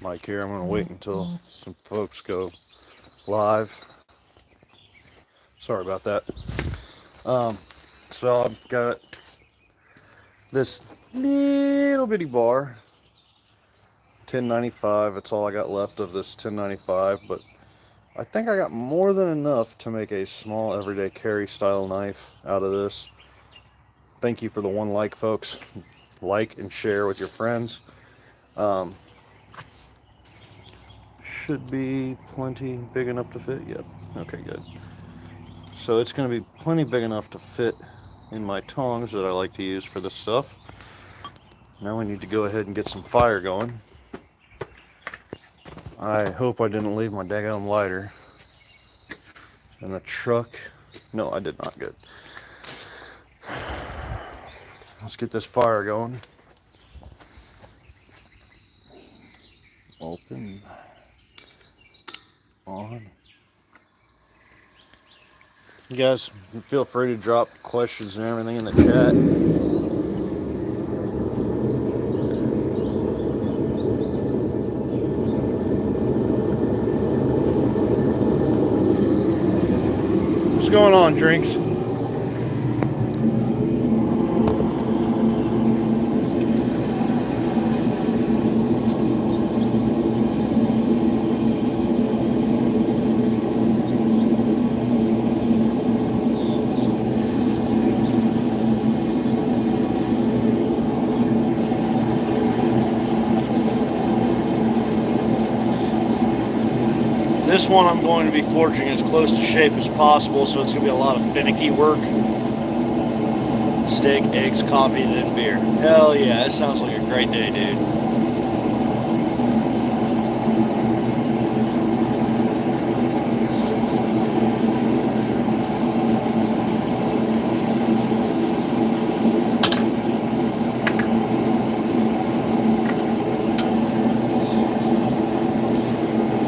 mic here. I'm going to wait until some folks go live. Sorry about that. So I've got this little bitty bar, 1095. That's all I got left of this 1095, but I think I got more than enough to make a small everyday carry style knife out of this. Thank you for the one like, folks. Like and share with your friends. Should be plenty big enough to fit. Yep. Okay, good. So it's going to be plenty big enough to fit in my tongs that I like to use for this stuff. Now we need to go ahead and get some fire going. I hope I didn't leave my daggone lighter in the truck. No, I did not. Good. Let's get this fire going. Open. On. You guys feel free to drop questions and everything in the chat. What's going on, Drinks? This one I'm going to be forging as close to shape as possible, so it's going to be a lot of finicky work. Steak, eggs, coffee, then beer. Hell yeah, that sounds like a great day, dude.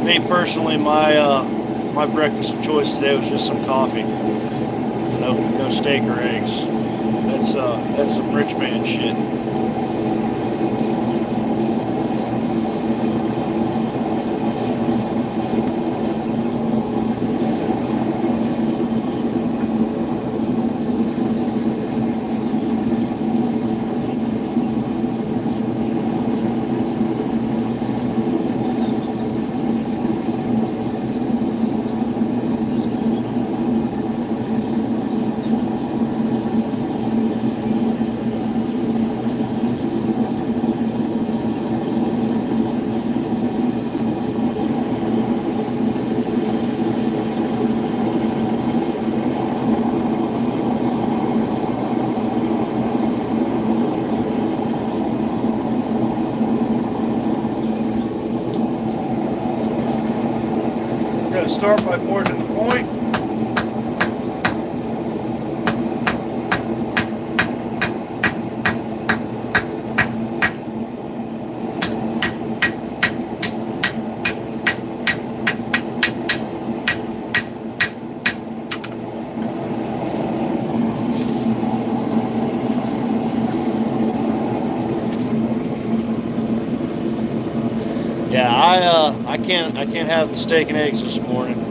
Me personally, my breakfast of choice today was just some coffee. No steak or eggs. That's some rich man shit. Start by forging the point. Yeah, I can't have the steak and eggs this morning.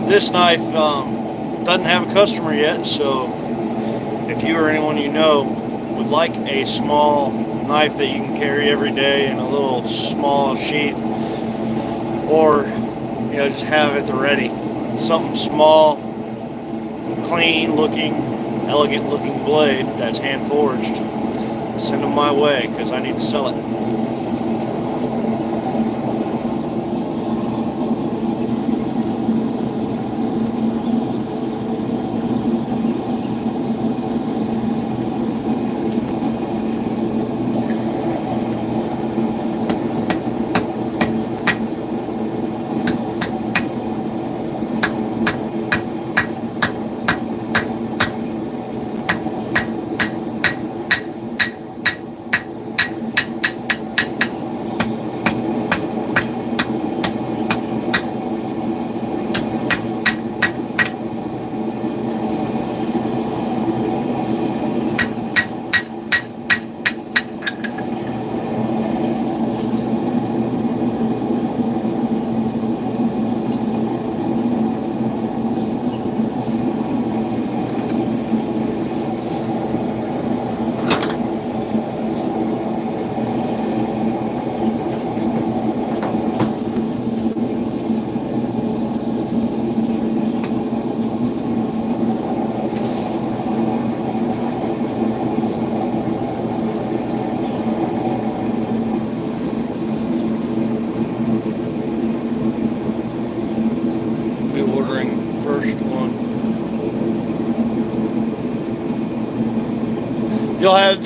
This knife doesn't have a customer yet, so if you or anyone you know would like a small knife that you can carry every day in a little small sheath, or just have at the ready something small, clean looking, elegant looking blade that's hand forged, send them my way because I need to sell it. You'll have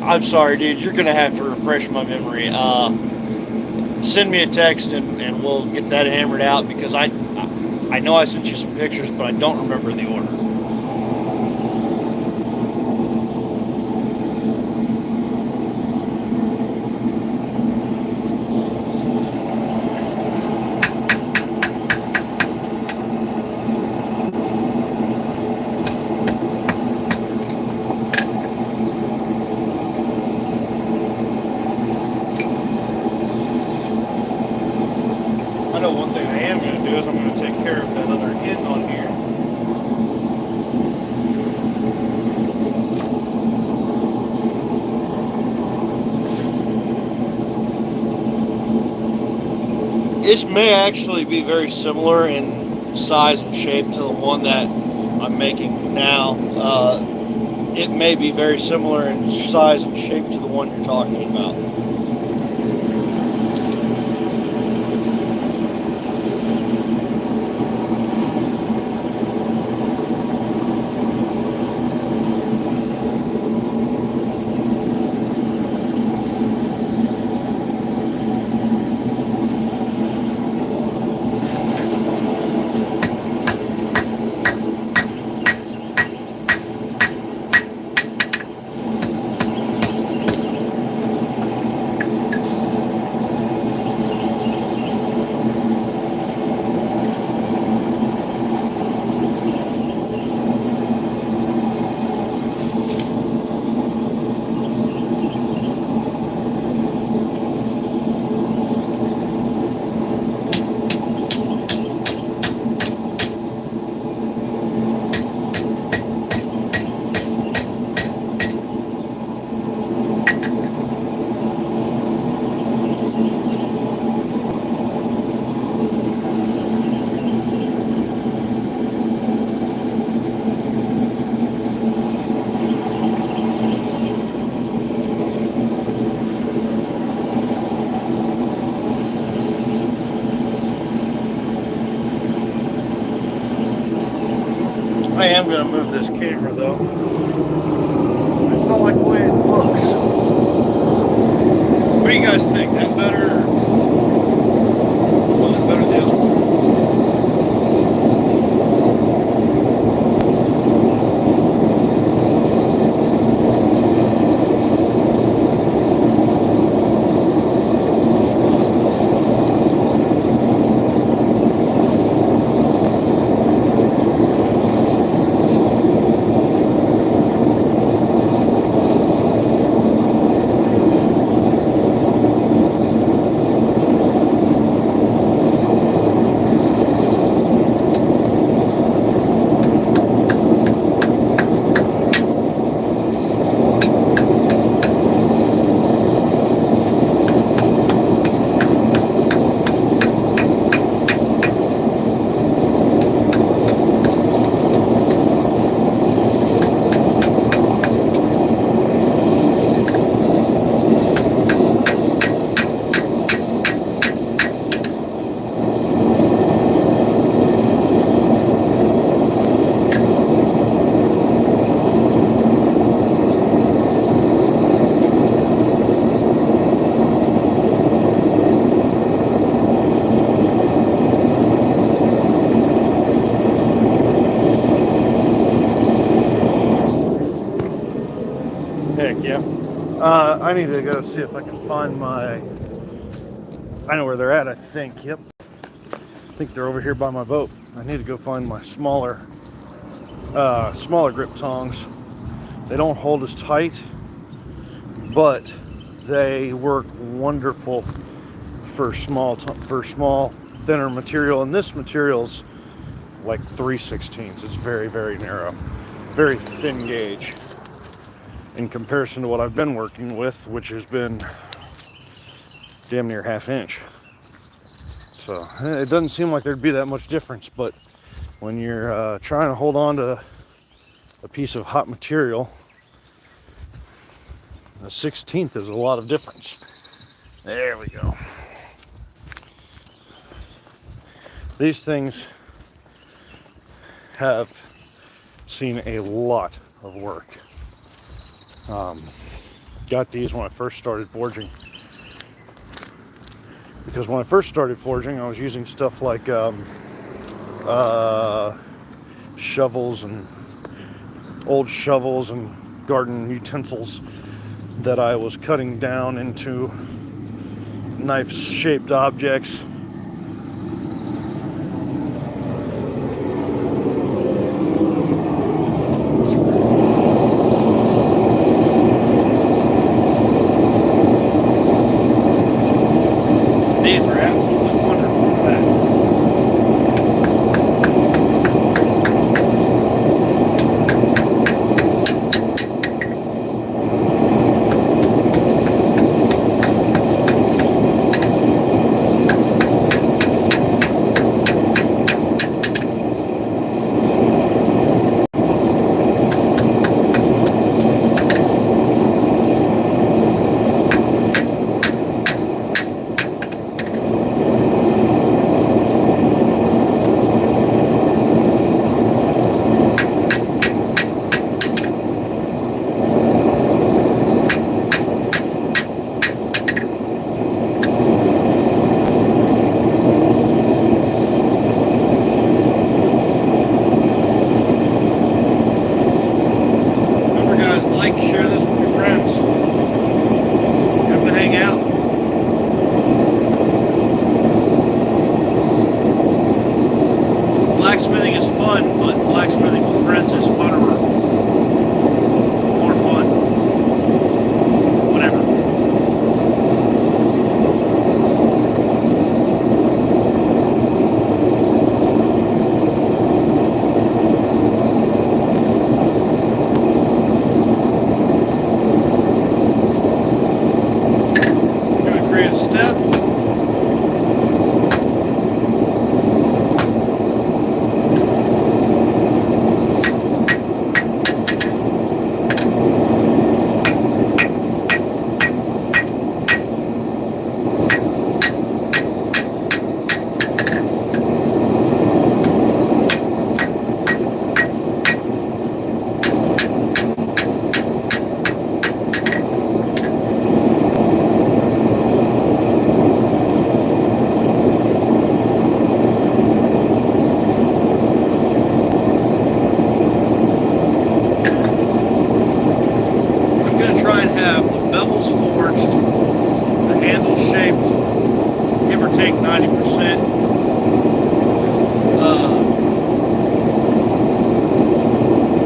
I'm sorry, dude, you're gonna have to refresh my memory. Send me a text and we'll get that hammered out, because I know I sent you some pictures, but I don't remember the order. I know one thing I am going to do is I'm going to take care of that other end on here. This may actually be very similar in size and shape to the one that I'm making now. It may be very similar in size and shape to the one you're talking about. I am going to move this camera though. I just don't like the way it looks. What do you guys think? That better? Or was it better the other one? Heck yeah. I need to go see if I can find my... I know where they're at, I think. Yep. I think they're over here by my boat. I need to go find my smaller grip tongs. They don't hold as tight, but they work wonderful for small, thinner material. And this material's like 3/16. It's very, very narrow, very thin gauge in comparison to what I've been working with, which has been damn near 1/2 inch. So it doesn't seem like there'd be that much difference, but when you're trying to hold on to a piece of hot material, a 1/16 is a lot of difference. There we go. These things have seen a lot of work. Got these when I first started forging. Because when I first started forging, I was using stuff like shovels and old shovels and garden utensils that I was cutting down into knife-shaped objects. These are absolutely wonderful for that. Blacksmithing is fun, but blacksmithing with friends is funner. More fun. Whatever. I'm going to create a step. Have the bevels forged, the handle shaped, give or take 90%.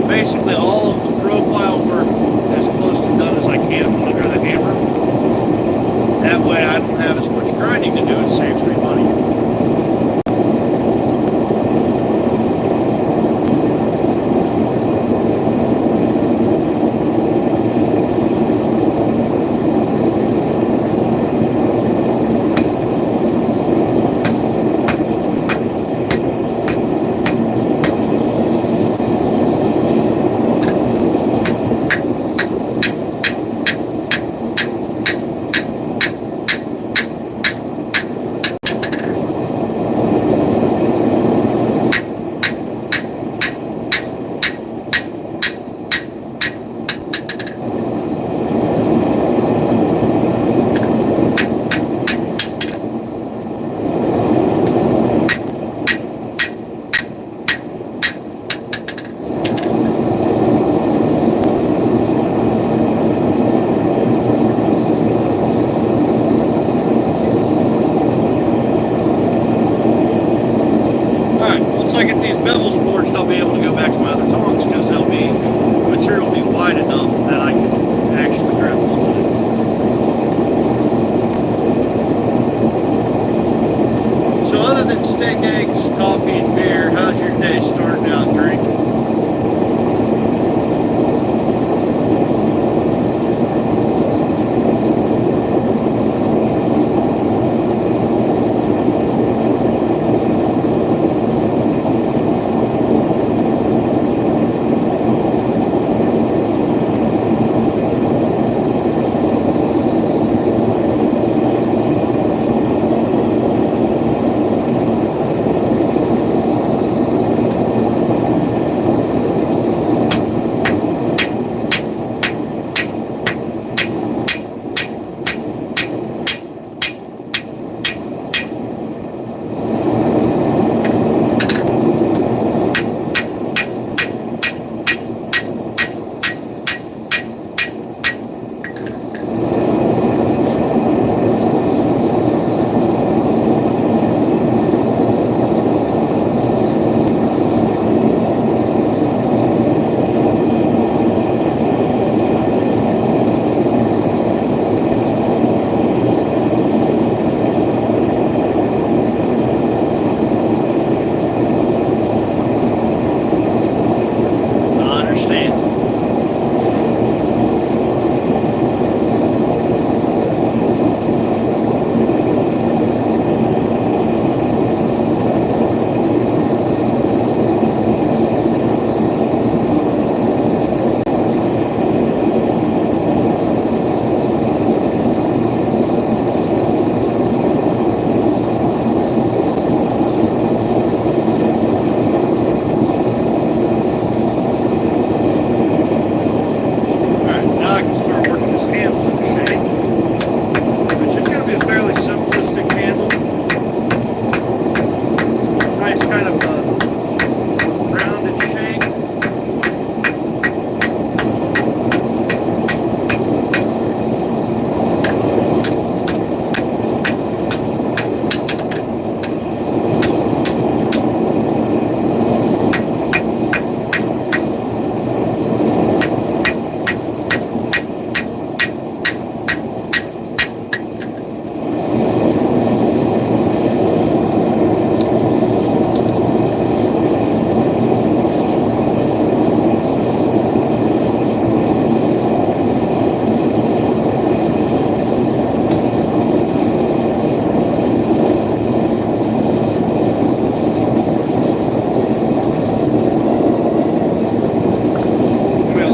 Basically all of the profile work as close to done as I can under the hammer. That way I don't have as much grinding to do, it saves me money.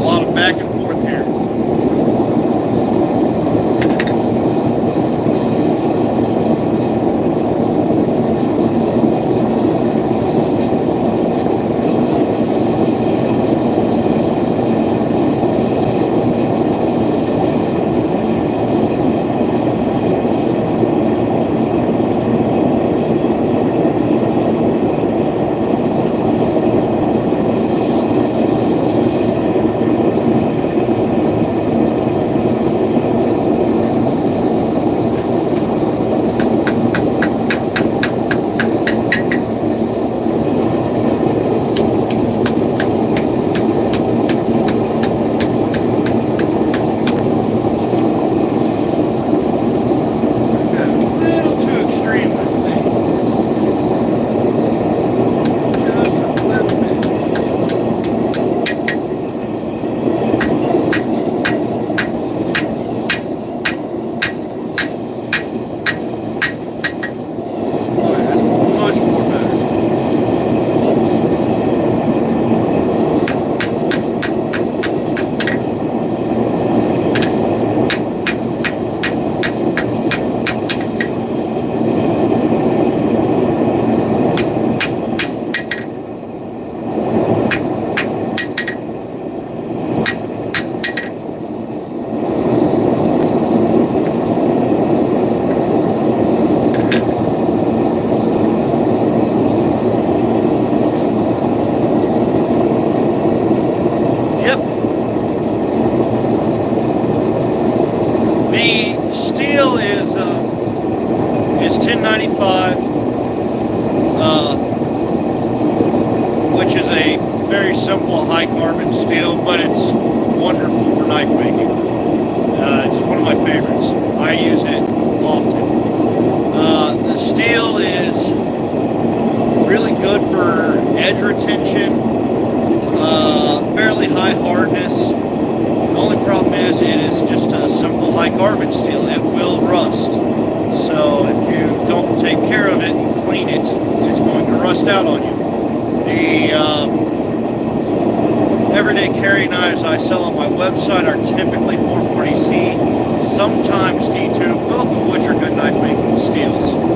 lot of back and forth here. Which is a very simple high carbon steel, but it's wonderful for knife making. It's one of my favorites. I use it often. The steel is really good for edge retention, fairly high hardness. The only problem is it is just a simple high carbon steel. It will rust. So if you don't take care of it and clean it, it's going to rust out on you. The everyday carry knives I sell on my website are typically 440C, sometimes D2, both of which are good knife making steels.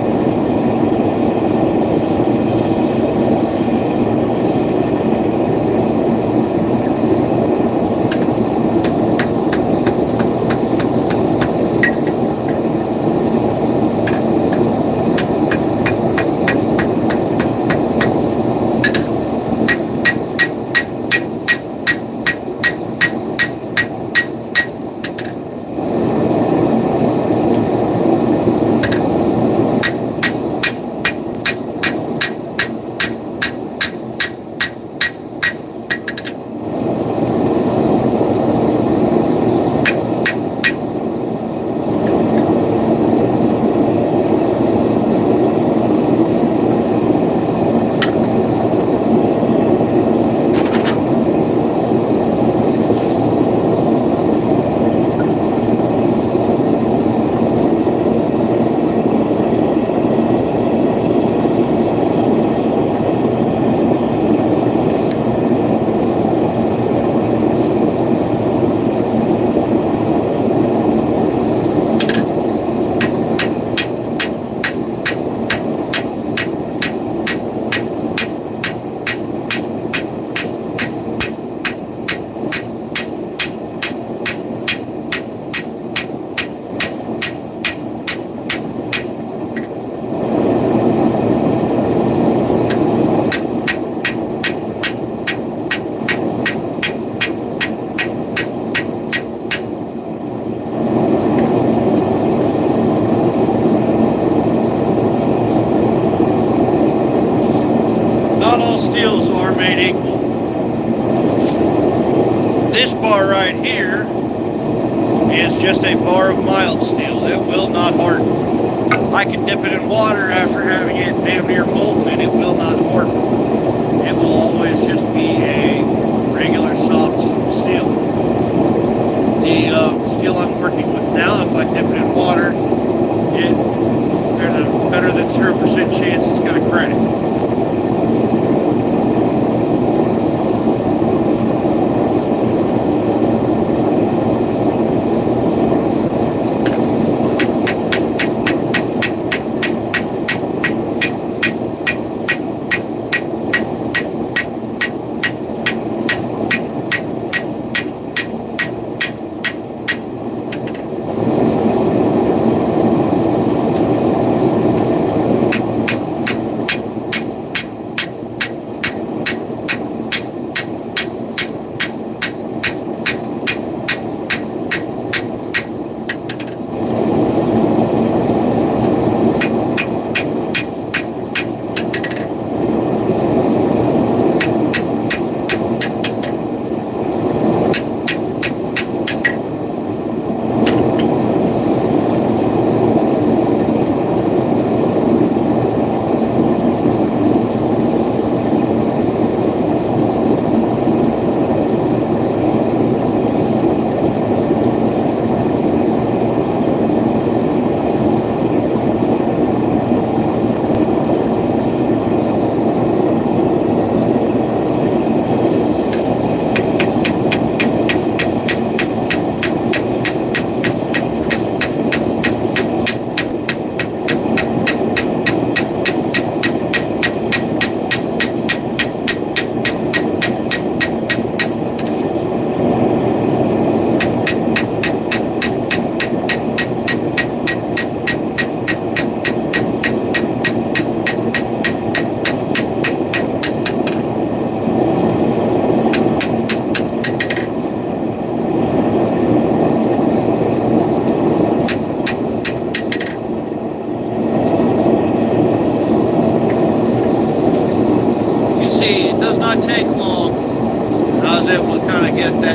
Steels are made equal. This bar right here is just a bar of mild steel. It will not harden. I can dip it in water after having it damn near molten and it will not harden. It will always just be a regular soft steel. The steel I'm working with now, if I dip it in water, there's a better than 0% chance it's going to crack.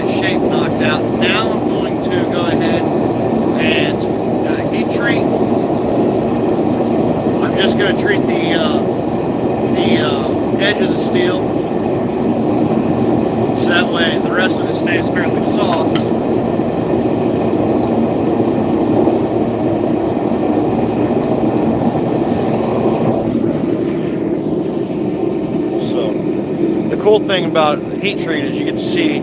that shape knocked out. Now I'm going to go ahead and heat treat. I'm just going to treat the edge of the steel, so that way the rest of it stays fairly soft. So the cool thing about heat treat is you get to see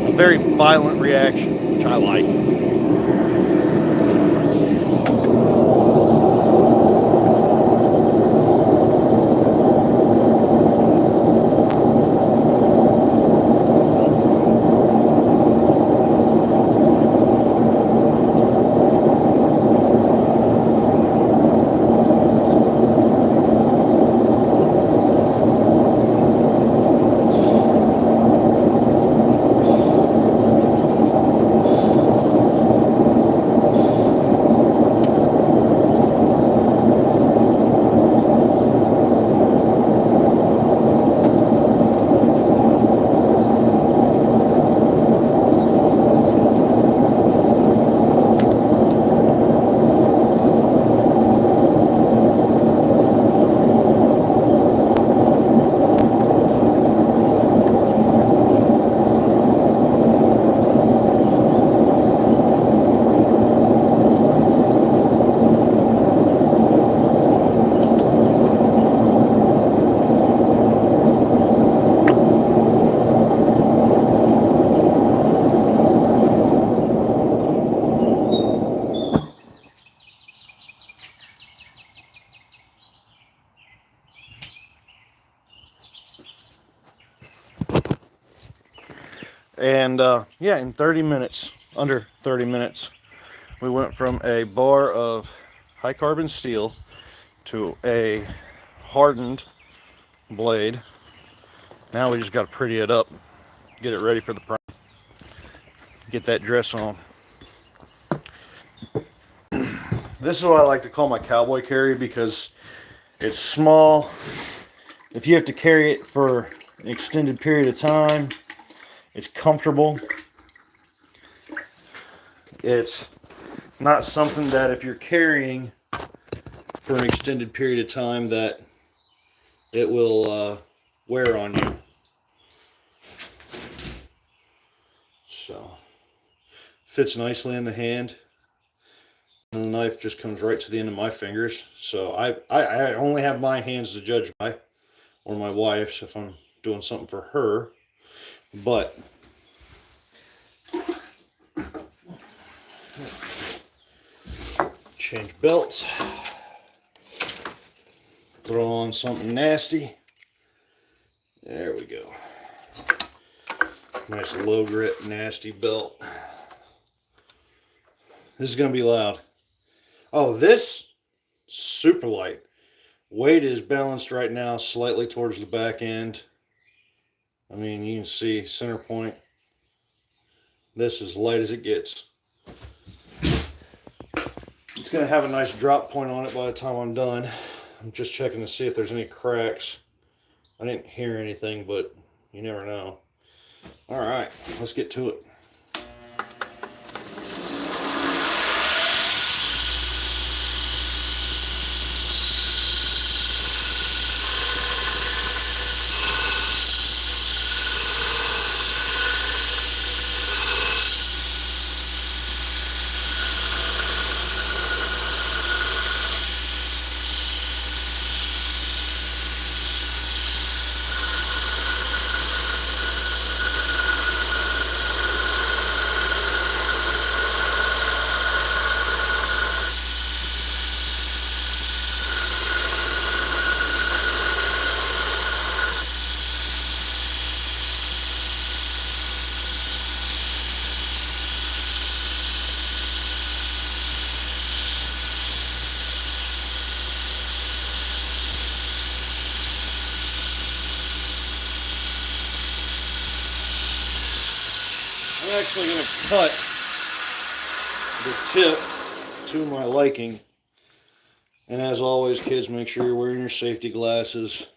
a very violent reaction, which I like. And yeah, in 30 minutes, under 30 minutes, we went from a bar of high carbon steel to a hardened blade. Now we just got to pretty it up, get it ready for the prime, get that dress on. This is what I like to call my cowboy carry because it's small. If you have to carry it for an extended period of time, it's comfortable. It's not something that if you're carrying for an extended period of time that it will wear on you. So fits nicely in the hand, and the knife just comes right to the end of my fingers. So I only have my hands to judge by, or my wife's if I'm doing something for her. But change belts, throw on something nasty. There we go. Nice low grip, nasty belt. This is going to be loud. Oh, this super light. Weight is balanced right now slightly towards the back end. I mean, you can see center point. This is light as it gets. It's going to have a nice drop point on it by the time I'm done. I'm just checking to see if there's any cracks. I didn't hear anything, but you never know. All right, let's get to it. I'm actually going to cut the tip to my liking. And as always, kids, make sure you're wearing your safety glasses.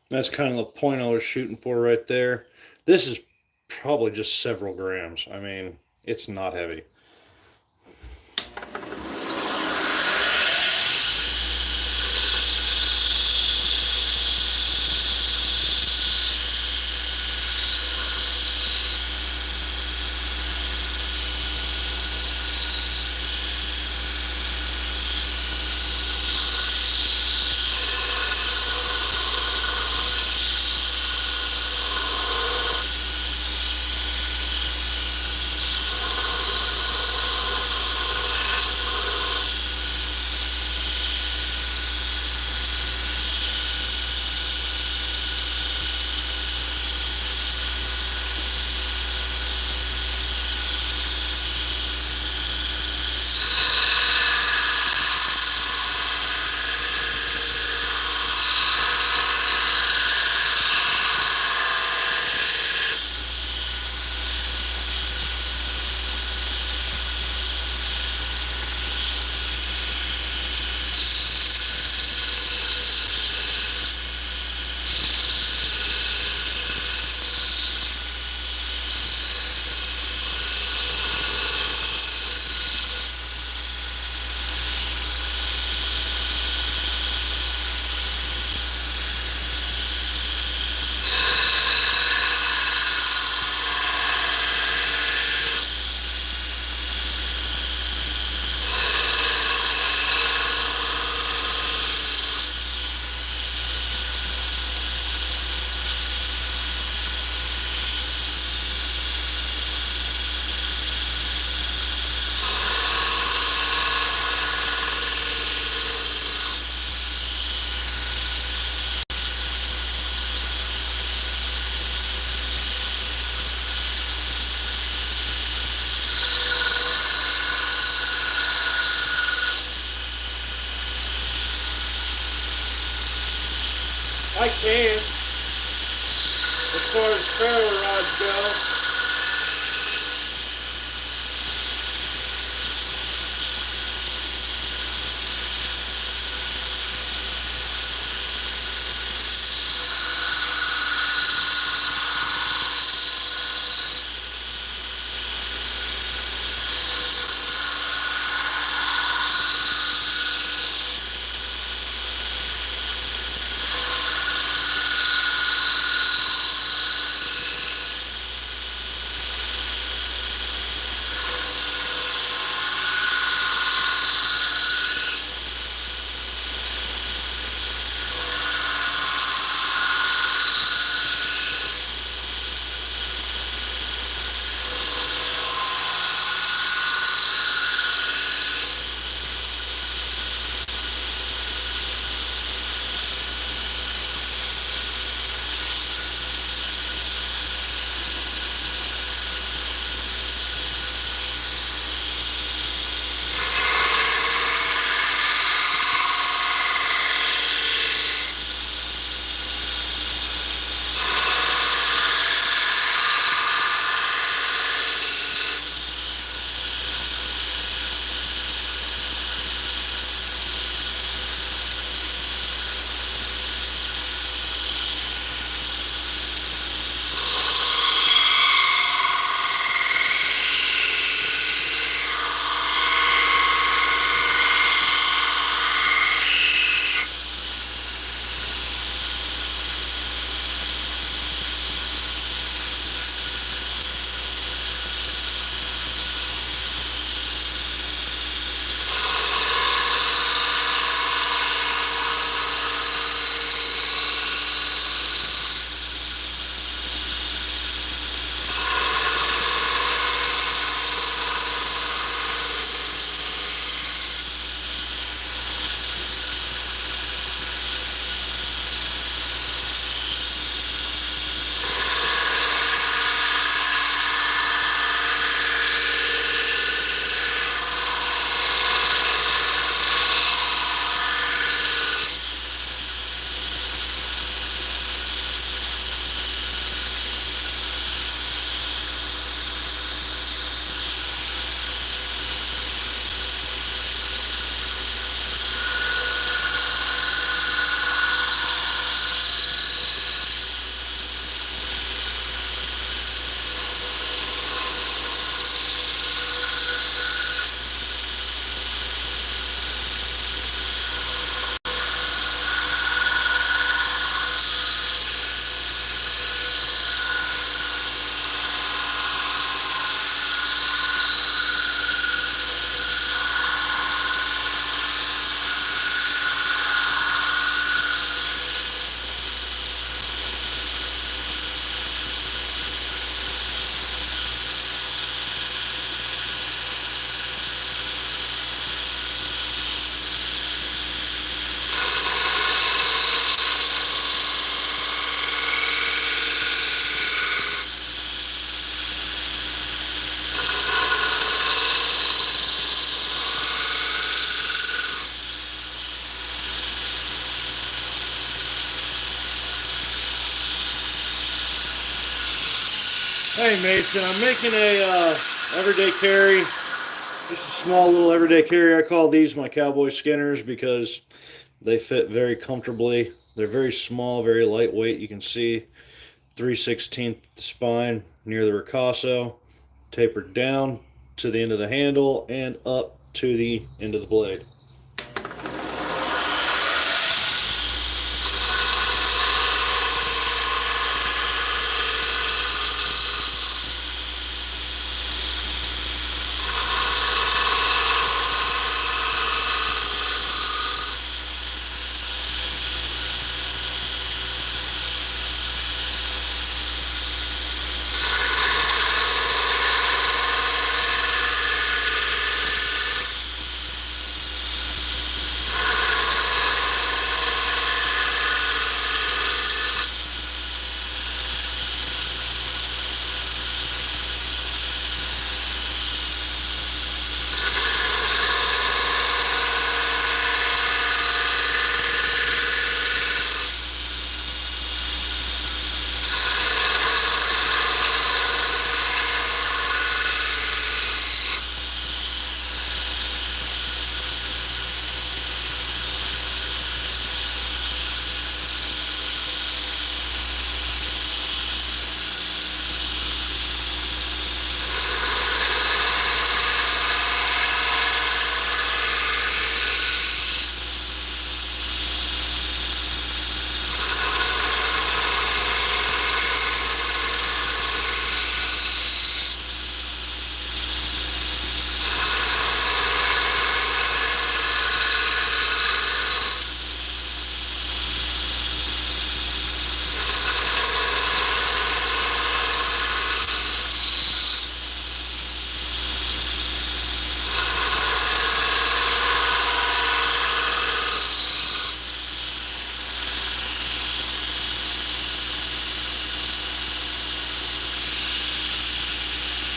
That's kind of the point I was shooting for right there. This is probably just several grams. I mean, it's not heavy. I can, as far as ferro rods go. Hey Mason, I'm making a everyday carry, just a small little everyday carry. I call these my cowboy skinners because they fit very comfortably. They're very small, very lightweight. You can see 3/16 spine near the ricasso, tapered down to the end of the handle and up to the end of the blade.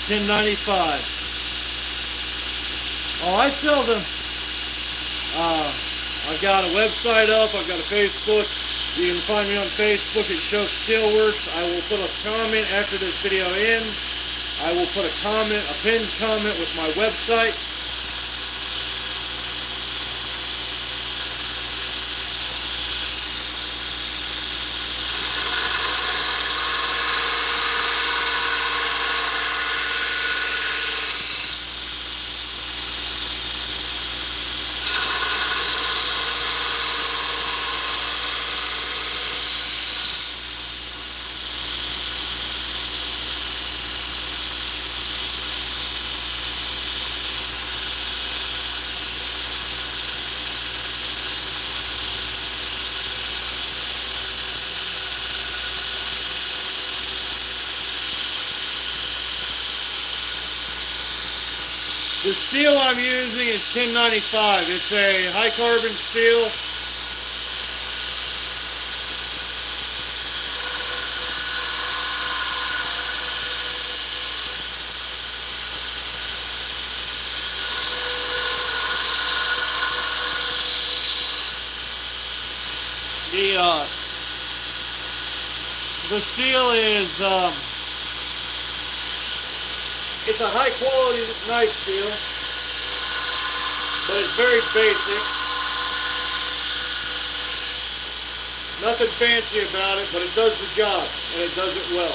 $10.95. Oh, I sell them. I've got a website up. I've got a Facebook. You can find me on Facebook at Show Steelworks. I will put a comment after this video ends. I will put a comment, a pinned comment with my website. The steel I'm using is 1095. It's a high carbon steel. The steel is it's a high quality knife steel, but it's very basic. Nothing fancy about it, but it does the job, and it does it well.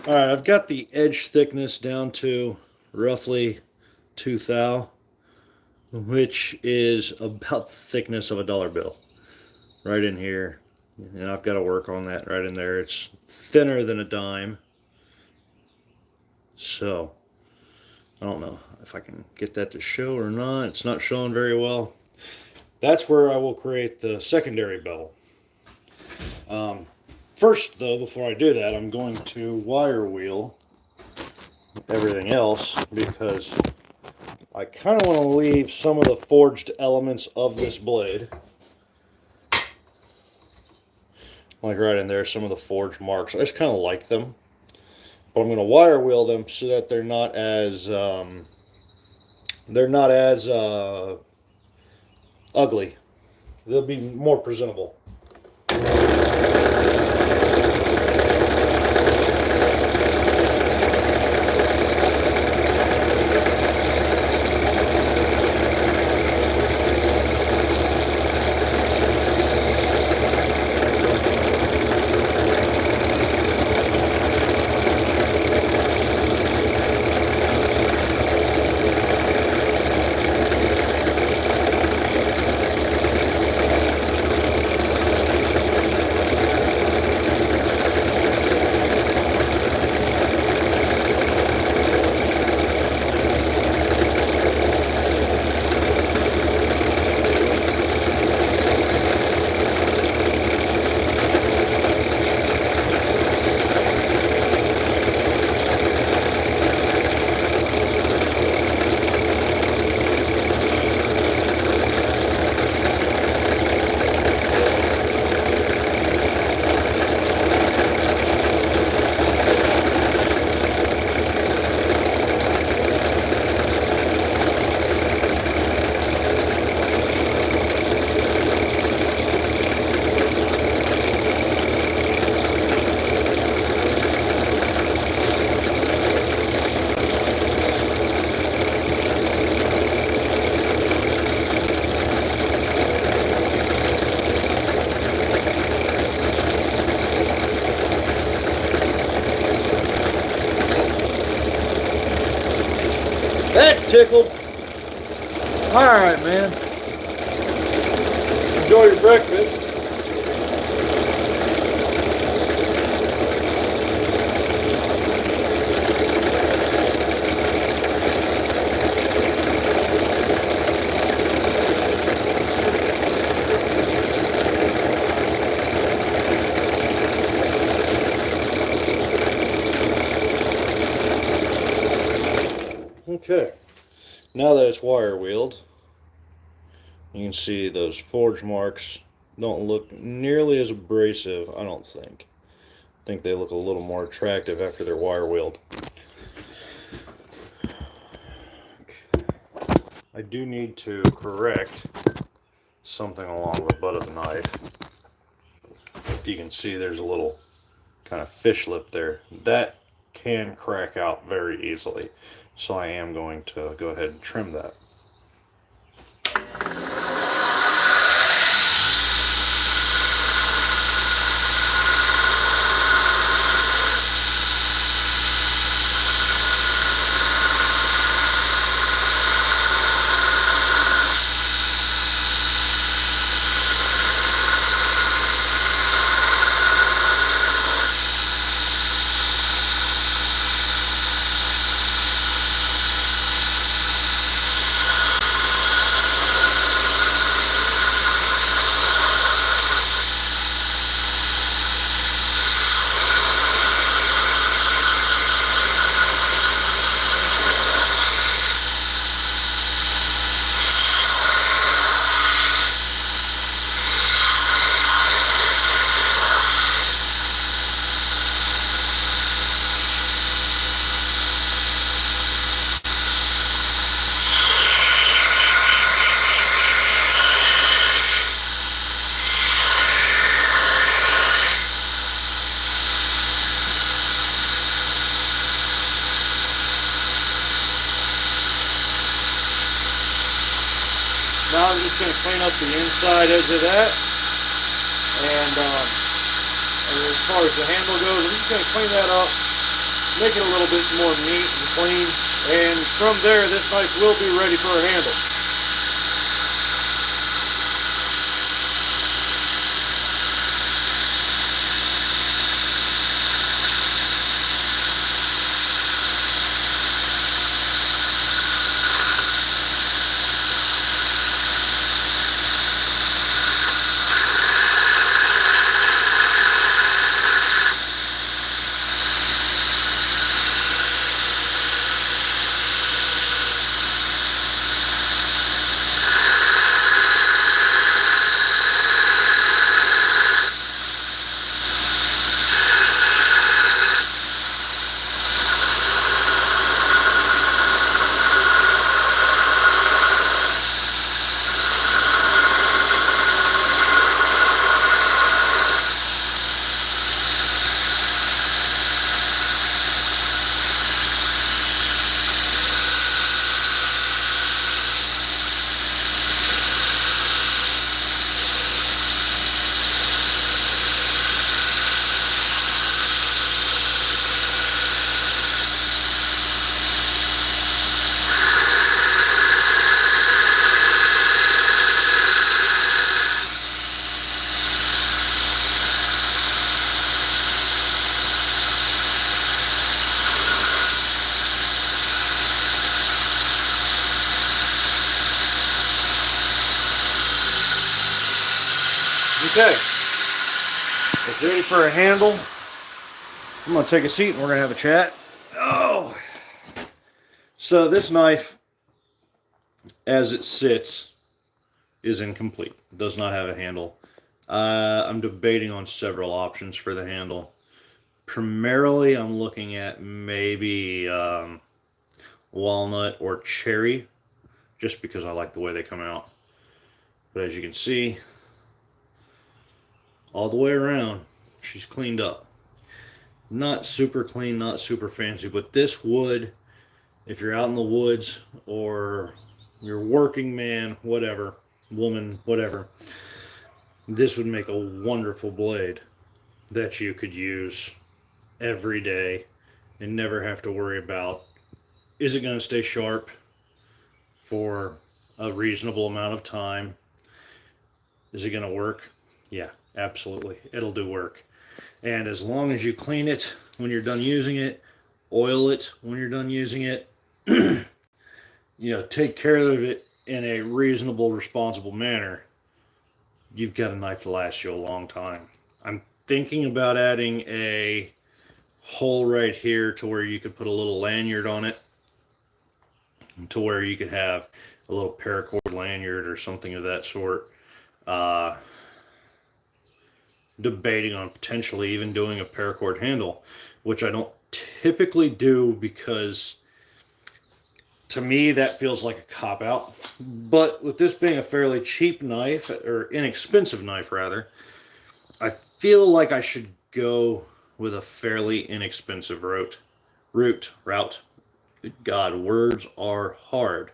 Alright, I've got the edge thickness down to roughly 2 thou, which is about the thickness of a dollar bill. Right in here. And I've got to work on that right in there. It's thinner than a dime. So, I don't know if I can get that to show or not. It's not showing very well. That's where I will create the secondary bevel. First, though, before I do that, I'm going to wire wheel everything else because I kind of want to leave some of the forged elements of this blade. Like right in there, some of the forged marks. I just kind of like them. But I'm going to wire wheel them so that they're not as ugly. They'll be more presentable. That tickled. Alright, man. Enjoy your breakfast. Okay, now that it's wire wheeled, you can see those forge marks don't look nearly as abrasive, I don't think. I think they look a little more attractive after they're wire wheeled. I do need to correct something along the butt of the knife. If you can see, there's a little kind of fish lip there. That can crack out very easily. So I am going to go ahead and trim that. Now I'm just going to clean up the inside edge of that. And as far as the handle goes, I'm just going to clean that up make it a little bit more neat and clean. And from there, this knife will be ready for a handle. Okay, it's ready for a handle. I'm going to take a seat and we're going to have a chat. Oh, so this knife, as it sits, is incomplete. It does not have a handle. I'm debating on several options for the handle. Primarily, I'm looking at maybe walnut or cherry, just because I like the way they come out. But as you can see, all the way around, she's cleaned up. Not super clean, not super fancy, but this would, if you're out in the woods or you're a working man, whatever, woman, whatever, this would make a wonderful blade that you could use every day and never have to worry about, is it going to stay sharp for a reasonable amount of time? Is it going to work? Yeah, absolutely. It'll do work. And as long as you clean it when you're done using it, oil it when you're done using it, take care of it in a reasonable, responsible manner, you've got a knife to last you a long time. I'm thinking about adding a hole right here to where you could put a little lanyard on it, to where you could have a little paracord lanyard or something of that sort. Debating on potentially even doing a paracord handle, which I don't typically do because to me that feels like a cop-out. But with this being a fairly cheap knife, or inexpensive knife rather, I feel like I should go with a fairly inexpensive route. Good God, words are hard.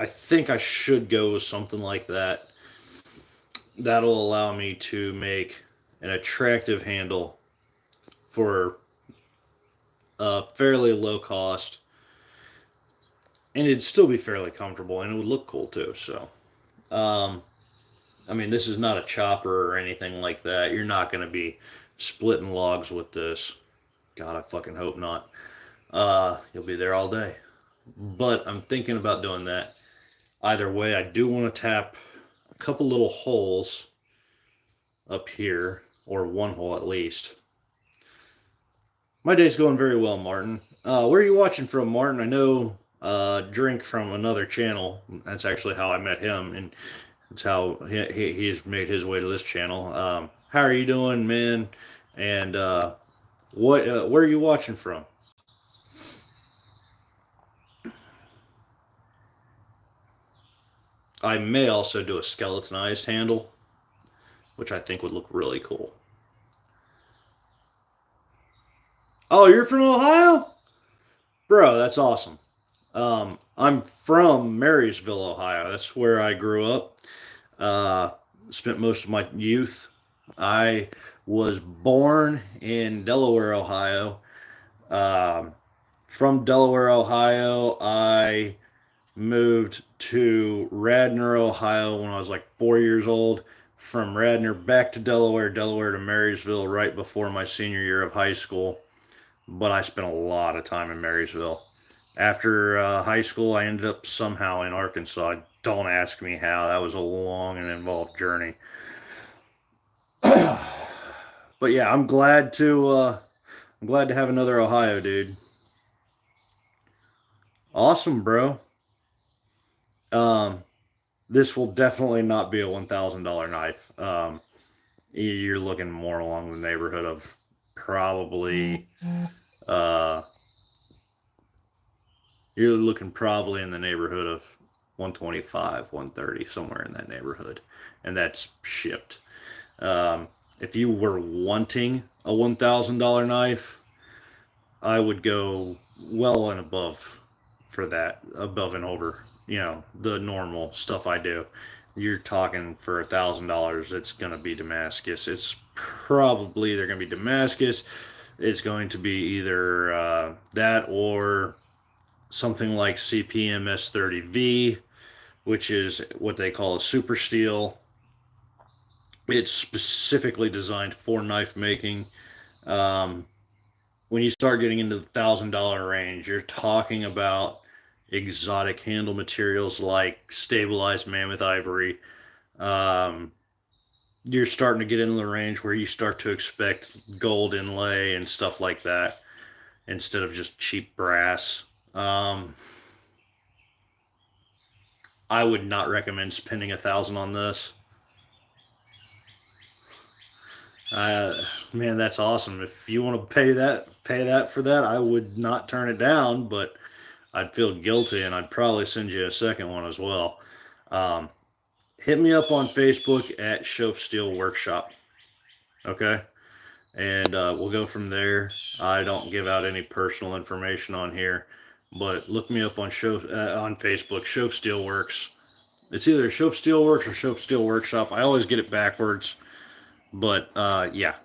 I think I should go with something like that. That'll allow me to make an attractive handle for a fairly low cost, and it'd still be fairly comfortable, and it would look cool too. So, I mean, this is not a chopper or anything like that. You're not going to be splitting logs with this. God, I fucking hope not. You'll be there all day. But I'm thinking about doing that. Either way, I do want to tap a couple little holes up here, or one hole at least. My day's going very well, Martin. Where are you watching from, Martin? I know Drink from another channel. That's actually how I met him, and that's how he's made his way to this channel. How are you doing, man? And where are you watching from? I may also do a skeletonized handle, which I think would look really cool. Oh, you're from Ohio? Bro, that's awesome. I'm from Marysville, Ohio. That's where I grew up. Spent most of my youth. I was born in Delaware, Ohio. Um, from Delaware, Ohio, I moved to Radnor, Ohio when I was like 4 years old. From Radnor back to Delaware, Delaware to Marysville right before my senior year of high school. But I spent a lot of time in Marysville. After high school, I ended up somehow in Arkansas. Don't ask me how. That was a long and involved journey. But yeah, I'm glad to have another Ohio dude. Awesome, bro. Um, this will definitely not be a $1,000 knife. You're looking more along the neighborhood of probably uh, you're looking probably in the neighborhood of 125, 130, somewhere in that neighborhood, and that's shipped. Um, if you were wanting a $1,000 knife, I would go well and above for that, above and over, the normal stuff I do. You're talking for $1,000, it's going to be Damascus. It's probably either going to be Damascus, it's going to be either that or something like CPM S30V, which is what they call a super steel. It's specifically designed for knife making. Um, when you start getting into the $1,000 range, you're talking about exotic handle materials like stabilized mammoth ivory. Um, you're starting to get into the range where you start to expect gold inlay and stuff like that instead of just cheap brass. I would not recommend spending $1,000 on this. Man, that's awesome. If you want to pay that for that, I would not turn it down, but I'd feel guilty, and I'd probably send you a second one as well. Um, Hit me up on Facebook at Show Steel Workshop, okay? And we'll go from there. I don't give out any personal information on here, but look me up on on Facebook, Show Steel Works. It's either Show Steel Works or Show Steel Workshop. I always get it backwards, but yeah.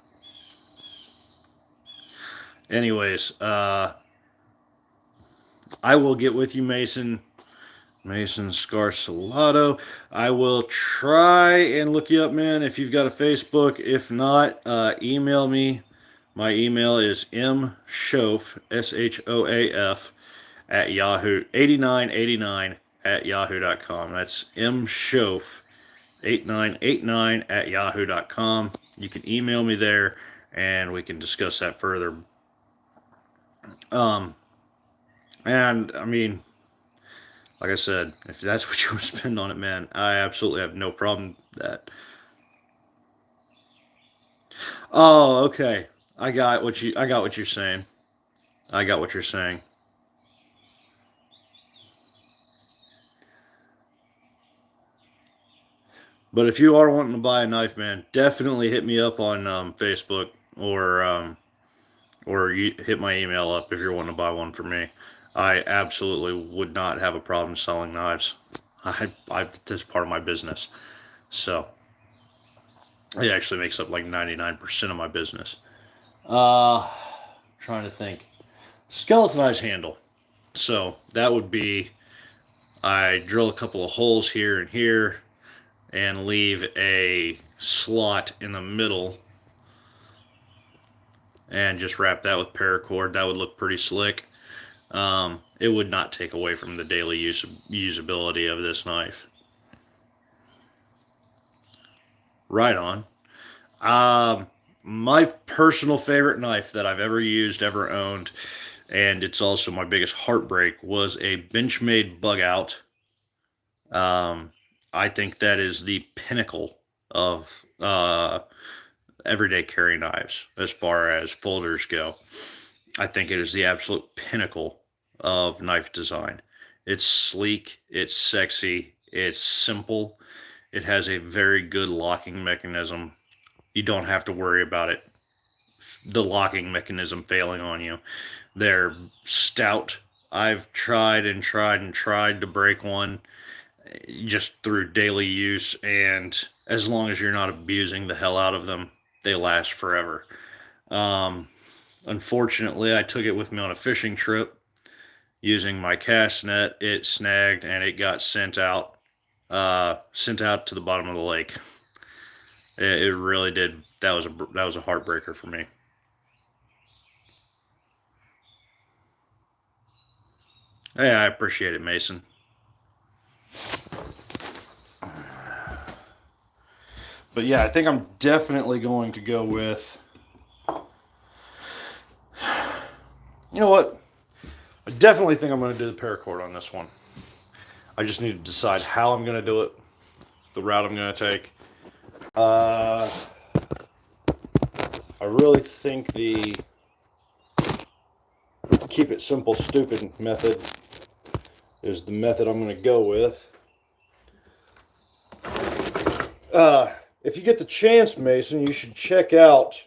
Anyways, I will get with you, Mason Scarcelato. I will try and look you up, man, if you've got a Facebook. If not, email me. My email is mshoaf, SHOAF, at Yahoo, 8989 at yahoo.com. That's mshoaf, 8989 at yahoo.com. You can email me there, and we can discuss that further. And, I mean, like I said, if that's what you want to spend on it, man, I absolutely have no problem with that. Oh, okay. I got what you're saying. I got what you're saying. But if you are wanting to buy a knife, man, definitely hit me up on Facebook or you hit my email up if you're wanting to buy one for me. I absolutely would not have a problem selling knives. That's part of my business. So it actually makes up like 99% of my business. Trying to think. Skeletonized handle. So that would be I drill a couple of holes here and here and leave a slot in the middle and just wrap that with paracord. That would look pretty slick. It would not take away from the daily usability of this knife. Right on. My personal favorite knife that I've ever used, ever owned, and it's also my biggest heartbreak, was a Benchmade Bug Out. I think that is the pinnacle of everyday carry knives as far as folders go. I think it is the absolute pinnacle of knife design. It's sleek, it's sexy, it's simple, it has a very good locking mechanism. You don't have to worry about the locking mechanism failing on you. They're stout. I've tried and tried and tried to break one just through daily use, and as long as you're not abusing the hell out of them, they last forever. Unfortunately, I took it with me on a fishing trip using my cast net. It snagged and it got sent out to the bottom of the lake. It really did. That was a heartbreaker for me. Hey, I appreciate it, Mason. But yeah, I think I'm definitely going to go with... You know what? I definitely think I'm going to do the paracord on this one. I just need to decide how I'm going to do it, the route I'm going to take. I really think the keep it simple, stupid method is the method I'm going to go with. If you get the chance, Mason, you should check out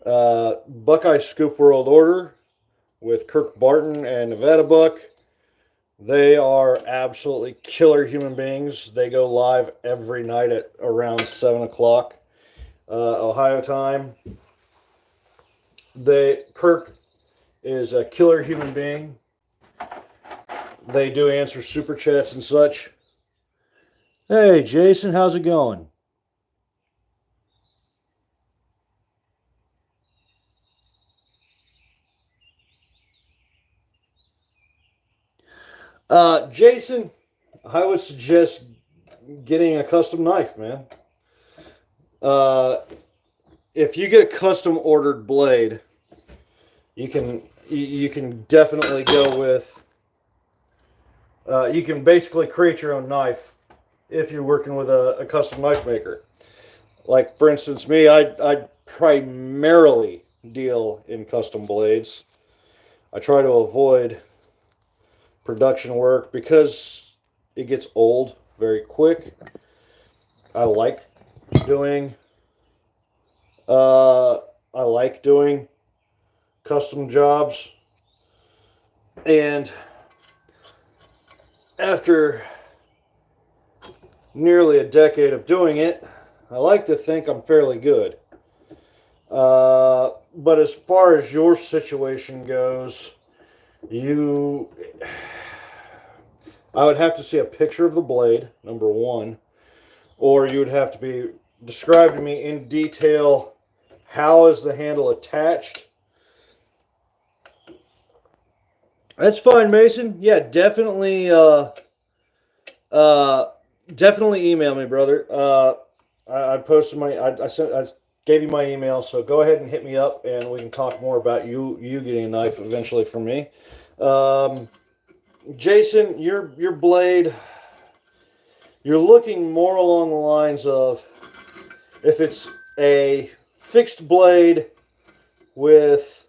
Buckeye Scoop World Order with Kirk Barton and Nevada Buck. They are absolutely killer human beings. They go live every night at around 7 o'clock Ohio time. Kirk is a killer human being. They do answer super chats and such. Hey, Jason, how's it going? Jason, I would suggest getting a custom knife, man. If you get a custom ordered blade, you can definitely go with. You can basically create your own knife if you're working with a custom knife maker. Like for instance, me, I primarily deal in custom blades. I try to avoid production work because it gets old very quick. I like doing custom jobs, and after nearly a decade of doing it, I like to think I'm fairly good. But as far as your situation goes, I would have to see a picture of the blade, number one, or you would have to be described to me in detail how is the handle attached. That's fine, Mason. Yeah, definitely definitely email me, brother. I posted I gave you my email, so go ahead and hit me up and we can talk more about you getting a knife eventually from me. Jason, your blade, you're looking more along the lines of if it's a fixed blade with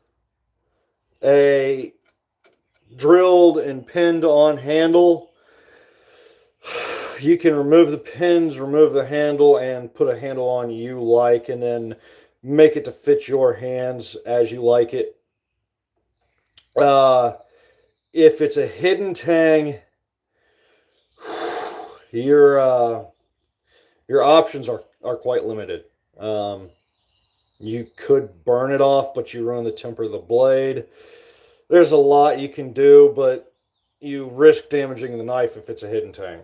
a drilled and pinned on handle, you can remove the pins, remove the handle, and put a handle on you like, and then make it to fit your hands as you like it. If it's a hidden tang, your options are quite limited. You could burn it off, but you ruin the temper of the blade. There's a lot you can do, but you risk damaging the knife if it's a hidden tang.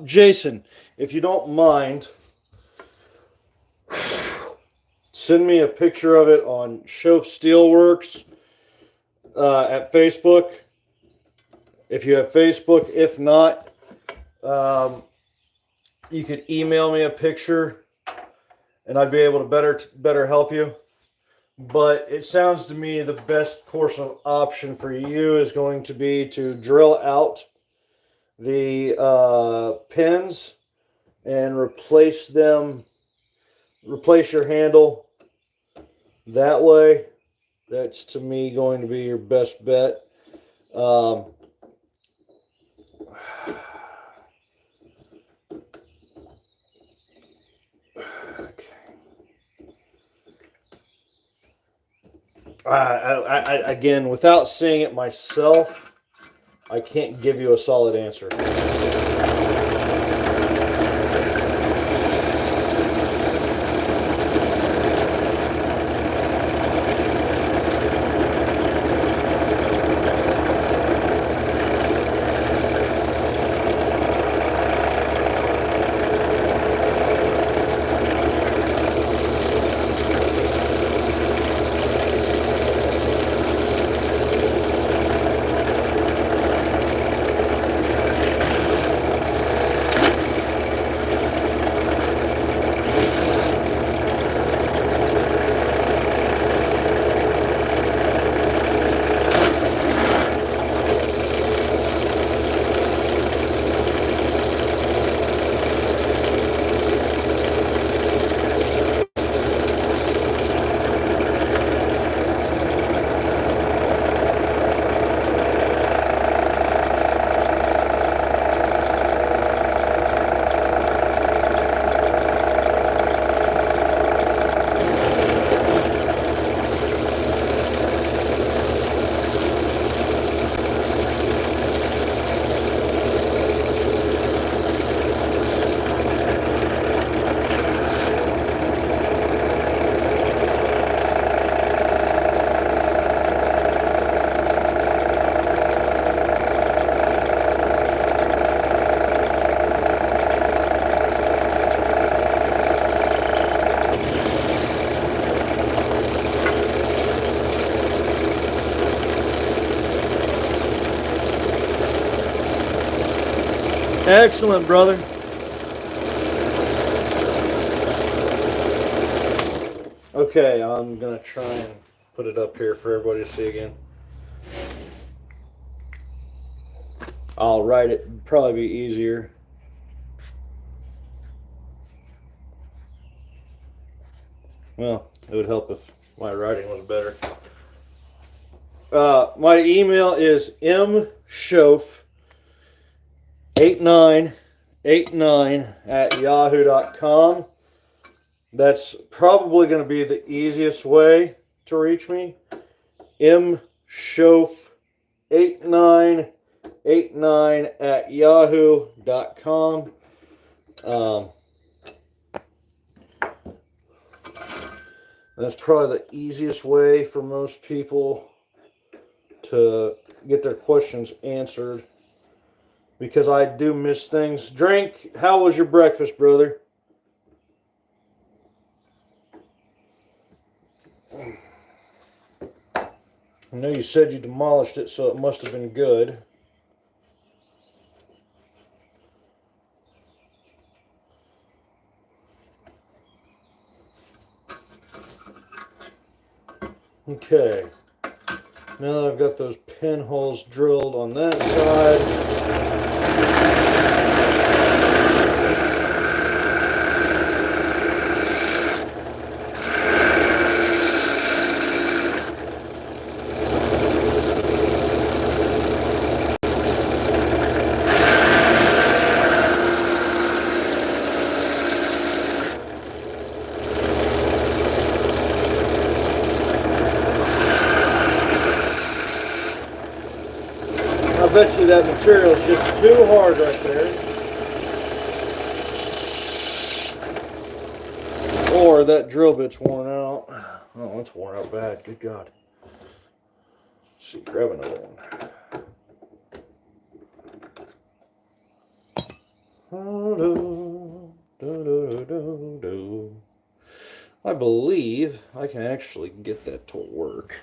Jason, if you don't mind, send me a picture of it on Shof Steelworks at Facebook. If you have Facebook, if not, you could email me a picture, and I'd be able to better help you. But it sounds to me the best course of option for you is going to be to drill out the pins and replace your handle that way. That's to me going to be your best bet. Again, without seeing it myself, I can't give you a solid answer. Excellent, brother. Okay, I'm going to try and put it up here for everybody to see again. I'll write it. It'd probably be easier. Well, it would help if my writing was better. My email is mshof8989@yahoo.com. That's probably going to be the easiest way to reach me. mshof8989@yahoo.com. That's probably the easiest way for most people to get their questions answered, because I do miss things. Drink, how was your breakfast, brother? I know you said you demolished it, so it must have been good. Okay. Now that I've got those pinholes drilled on that side, I bet you that material is just too hard right there. Or that drill bit's worn out. Oh, it's worn out bad. Good God. Let's see, grab another one. I believe I can actually get that to work.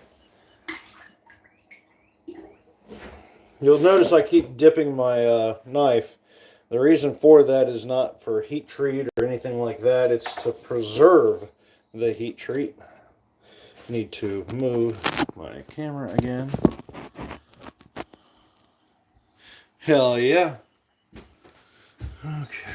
You'll notice I keep dipping my knife. The reason for that is not for heat treat or anything like that. It's to preserve the heat treat. Need to move my camera again. Hell yeah. Okay.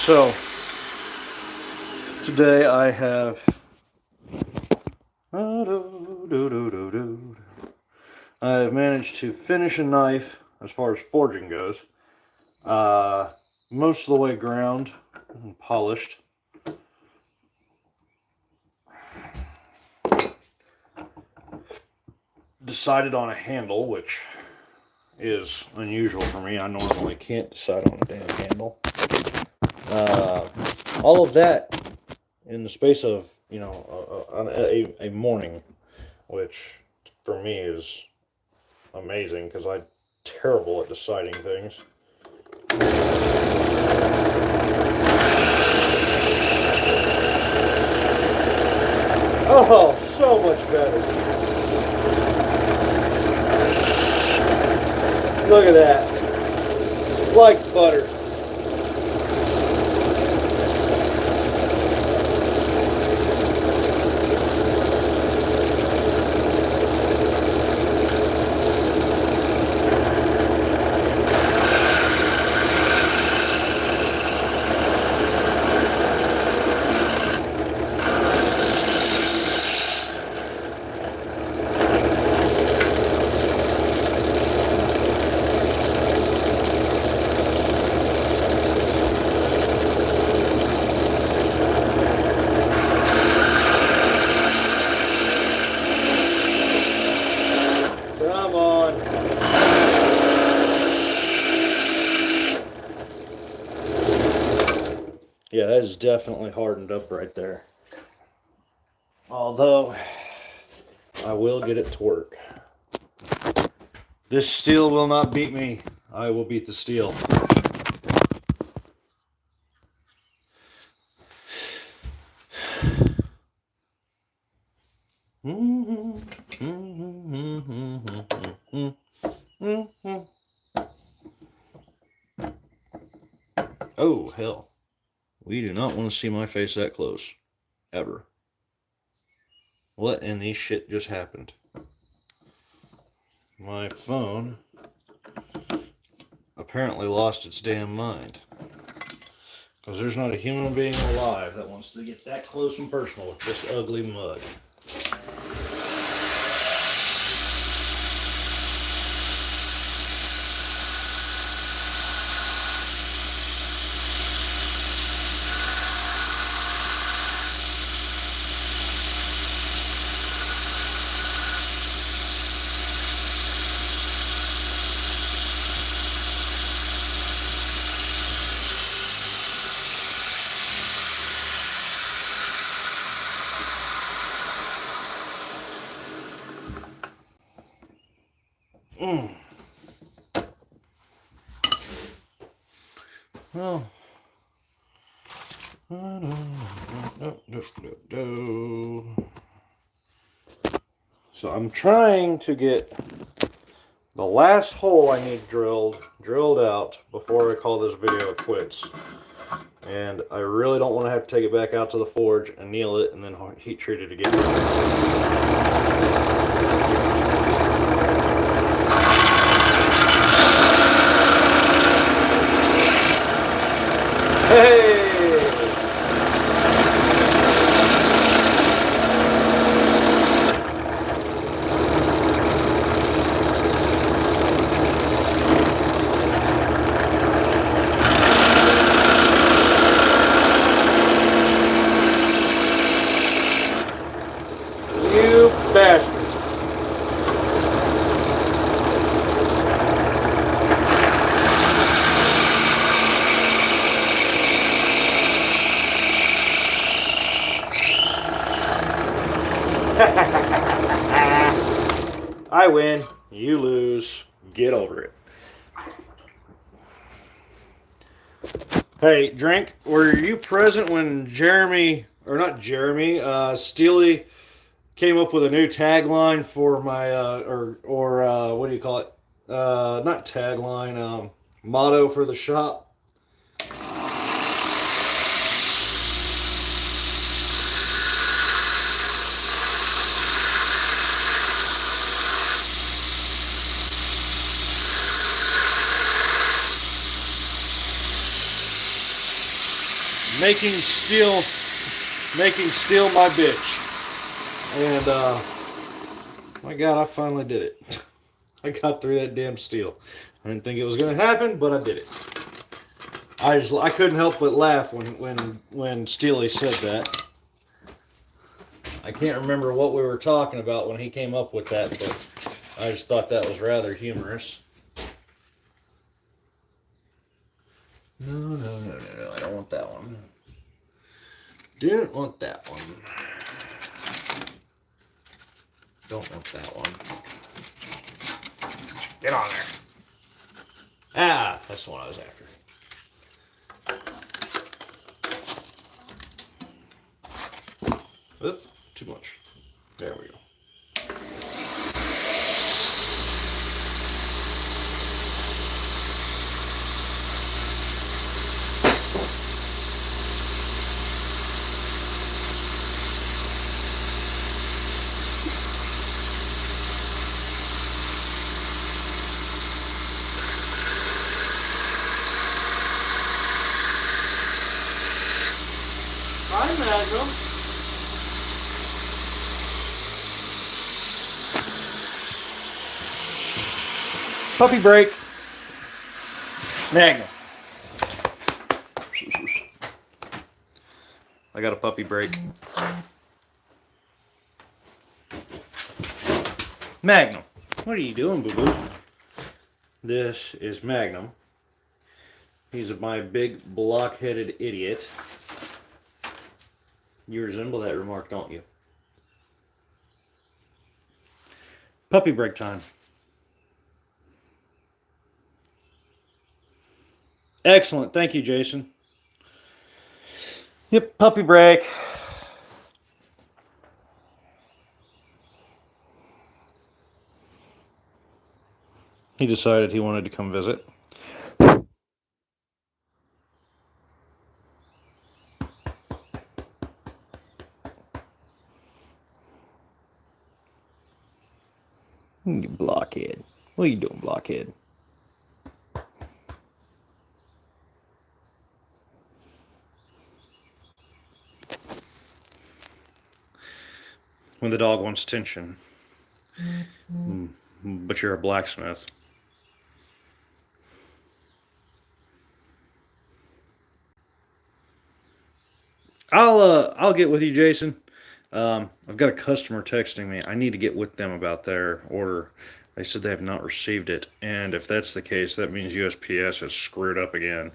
So, today I have managed to finish a knife as far as forging goes. Most of the way ground and polished. Decided on a handle, which is unusual for me. I normally can't decide on a damn handle. All of that in the space of, a morning, which for me is amazing because I'm terrible at deciding things. Oh, so much better. Look at that. Like butter. Come on. Yeah, that is definitely hardened up right there. Although, I will get it to work. This steel will not beat me. I will beat the steel. Oh, hell. We do not want to see my face that close. Ever. What in the shit just happened? My phone apparently lost its damn mind. Because there's not a human being alive that wants to get that close and personal with this ugly mug. Well, so I'm trying to get the last hole I need drilled out before I call this video quits. And I really don't want to have to take it back out to the forge, anneal it, and then heat treat it again. Hey! I win, you lose. Get over it. Hey, Drink, were you present when Steely came up with a new tagline for my, what do you call it? Not tagline, motto for the shop? Making steel my bitch. And my God, I finally did it. I got through that damn steel. I didn't think it was gonna happen, but I did it. I couldn't help but laugh when Steely said that. I can't remember what we were talking about when he came up with that, but I just thought that was rather humorous. No, I don't want that one. Didn't want that one. Don't want that one. Get on there. Ah, that's the one I was after. Oop, too much. There we go. Puppy break. Magnum. I got a puppy break. Magnum. What are you doing, boo-boo? This is Magnum. He's my big block-headed idiot. You resemble that remark, don't you? Puppy break time. Excellent. Thank you, Jason. Yep, puppy break. He decided he wanted to come visit. You blockhead. What are you doing, blockhead? When the dog wants attention. But you're a blacksmith. I'll get with you, Jason. I've got a customer texting me. I need to get with them about their order. They said they have not received it, and if that's the case, that means USPS has screwed up again.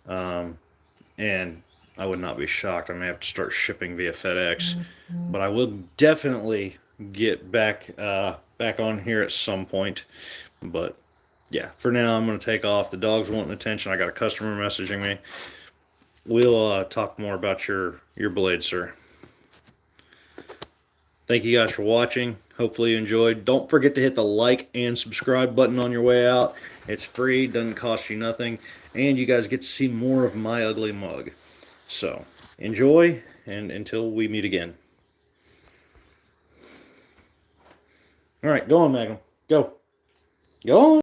And I would not be shocked. I may have to start shipping via FedEx, but I will definitely get back on here at some point. But yeah, for now I'm going to take off. The dog's wanting attention. I got a customer messaging me. We'll talk more about your blade, sir. Thank you guys for watching. Hopefully you enjoyed. Don't forget to hit the like and subscribe button on your way out. It's free, doesn't cost you nothing, and you guys get to see more of my ugly mug. So, enjoy, and until we meet again. Alright, go on, Magnum. Go. Go on.